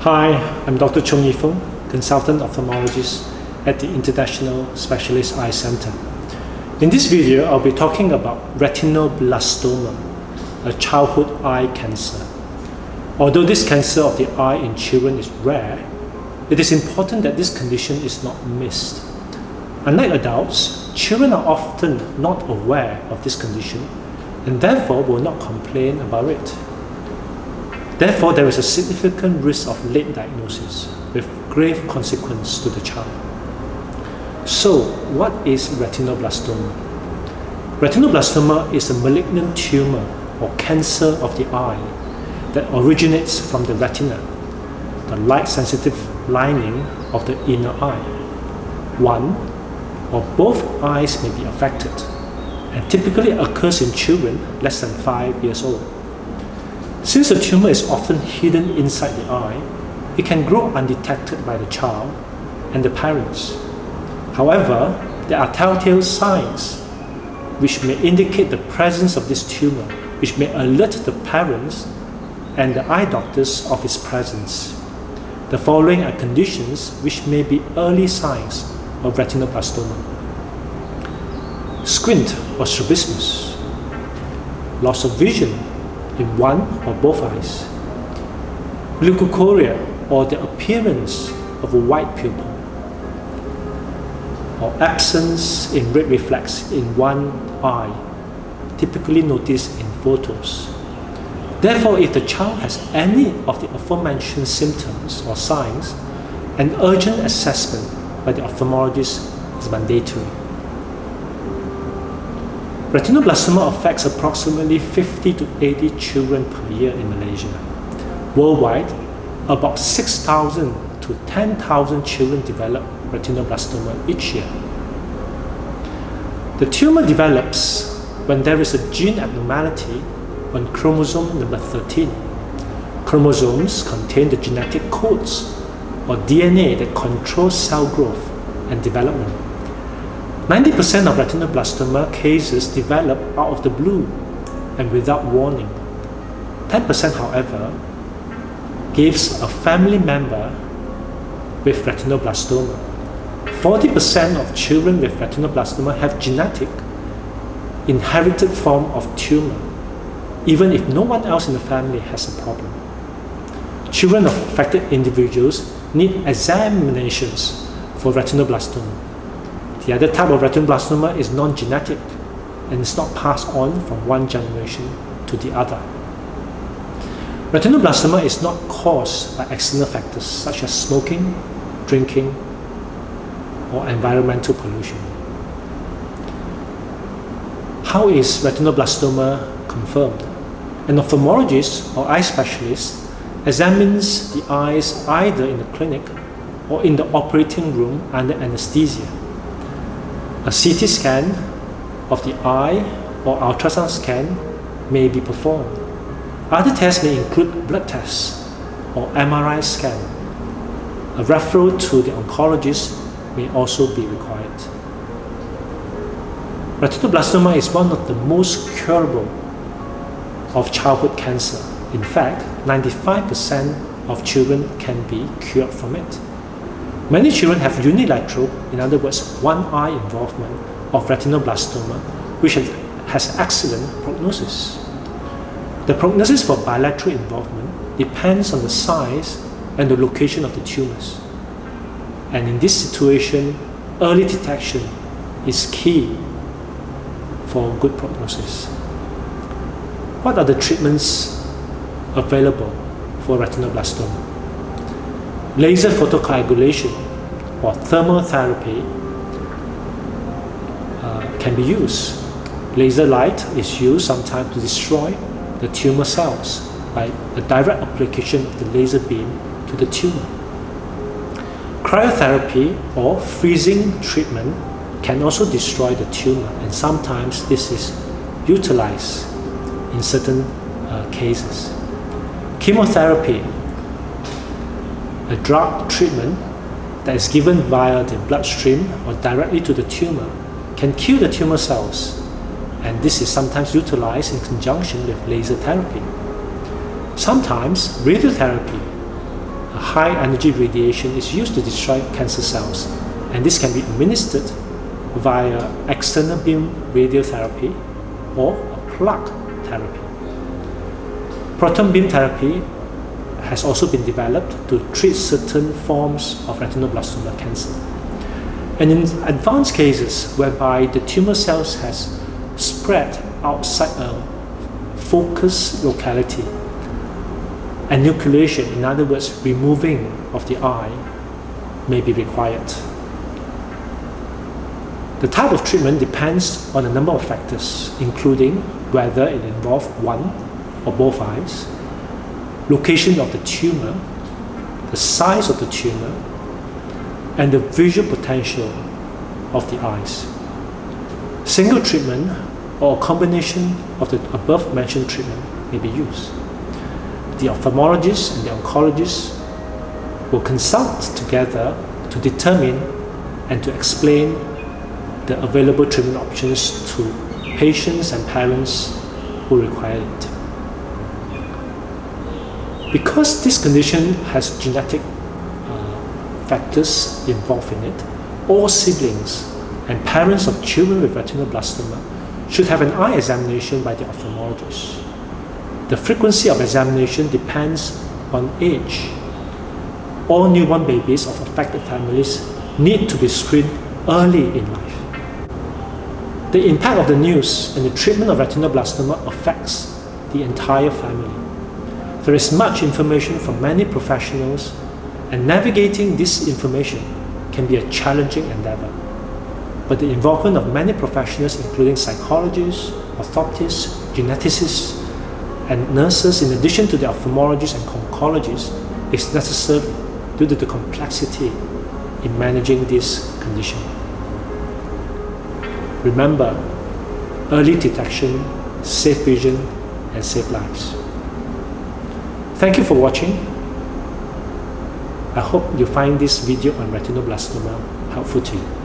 Hi, I'm Dr. Choong Yee Fong, Consultant Ophthalmologist at the International Specialist Eye Center. In this video, I'll be talking about retinoblastoma, a childhood eye cancer. Although this cancer of the eye in children is rare, it is important that this condition is not missed. Unlike adults, children are often not aware of this condition and therefore will not complain about it. Therefore, there is a significant risk of late diagnosis with grave consequence to the child. So, what is retinoblastoma? Retinoblastoma is a malignant tumor or cancer of the eye that originates from the retina, the light-sensitive lining of the inner eye. One or both eyes may be affected and typically occurs in children less than 5 years old. Since the tumor is often hidden inside the eye, it can grow undetected by the child and the parents. However, there are telltale signs which may indicate the presence of this tumor, which may alert the parents and the eye doctors of its presence. The following are conditions which may be early signs of retinoblastoma: squint or strabismus, loss of vision in one or both eyes, leukocoria or the appearance of a white pupil, or absence in red reflex in one eye, typically noticed in photos. Therefore, if the child has any of the aforementioned symptoms or signs, an urgent assessment by the ophthalmologist is mandatory. Retinoblastoma affects approximately 50 to 80 children per year in Malaysia. Worldwide, about 6,000 to 10,000 children develop retinoblastoma each year. The tumor develops when there is a gene abnormality on chromosome number 13. Chromosomes contain the genetic codes or DNA that controls cell growth and development. 90% of retinoblastoma cases develop out of the blue and without warning. 10%, however, gives a family member with retinoblastoma. 40% of children with retinoblastoma have genetic, inherited form of tumor, even if no one else in the family has a problem. Children of affected individuals need examinations for retinoblastoma. The other type of retinoblastoma is non-genetic and is not passed on from one generation to the other. Retinoblastoma is not caused by external factors such as smoking, drinking, or environmental pollution. How is retinoblastoma confirmed? An ophthalmologist or eye specialist examines the eyes either in the clinic or in the operating room under anesthesia. A CT scan of the eye or ultrasound scan may be performed. Other tests may include blood tests or MRI scan. A referral to the oncologist may also be required. Retinoblastoma is one of the most curable of childhood cancer. In fact, 95% of children can be cured from it. Many children have unilateral, in other words, one eye involvement of retinoblastoma, which has excellent prognosis. The prognosis for bilateral involvement depends on the size and the location of the tumors. And in this situation, early detection is key for good prognosis. What are the treatments available for retinoblastoma? Laser photocoagulation or thermal therapy can be used. Laser light is used sometimes to destroy the tumor cells by the direct application of the laser beam to the tumor. Cryotherapy or freezing treatment can also destroy the tumor, and sometimes this is utilized in certain cases. Chemotherapy, a drug treatment that is given via the bloodstream or directly to the tumor, can kill the tumor cells, and this is sometimes utilized in conjunction with laser therapy. Sometimes radiotherapy a high energy radiation is used to destroy cancer cells, and this can be administered via external beam radiotherapy or plug therapy. Proton beam therapy has also been developed to treat certain forms of retinoblastoma cancer. And in advanced cases whereby the tumor cells has spread outside a focus locality, enucleation, in other words, removing of the eye, may be required. The type of treatment depends on a number of factors, including whether it involves one or both eyes, location of the tumor, the size of the tumor, and the visual potential of the eyes. Single treatment or a combination of the above mentioned treatment may be used. The ophthalmologist and the oncologist will consult together to determine and to explain the available treatment options to patients and parents who require it. Because this condition has genetic factors involved in it, all siblings and parents of children with retinoblastoma should have an eye examination by the ophthalmologist. The frequency of examination depends on age. All newborn babies of affected families need to be screened early in life. The impact of the news and the treatment of retinoblastoma affects the entire family. There is much information from many professionals, and navigating this information can be a challenging endeavor. But the involvement of many professionals, including psychologists, orthoptists, geneticists, and nurses, in addition to the ophthalmologists and oncologists, is necessary due to the complexity in managing this condition. Remember, early detection, safe vision, and save lives. Thank you for watching. I hope you find this video on retinoblastoma helpful to you.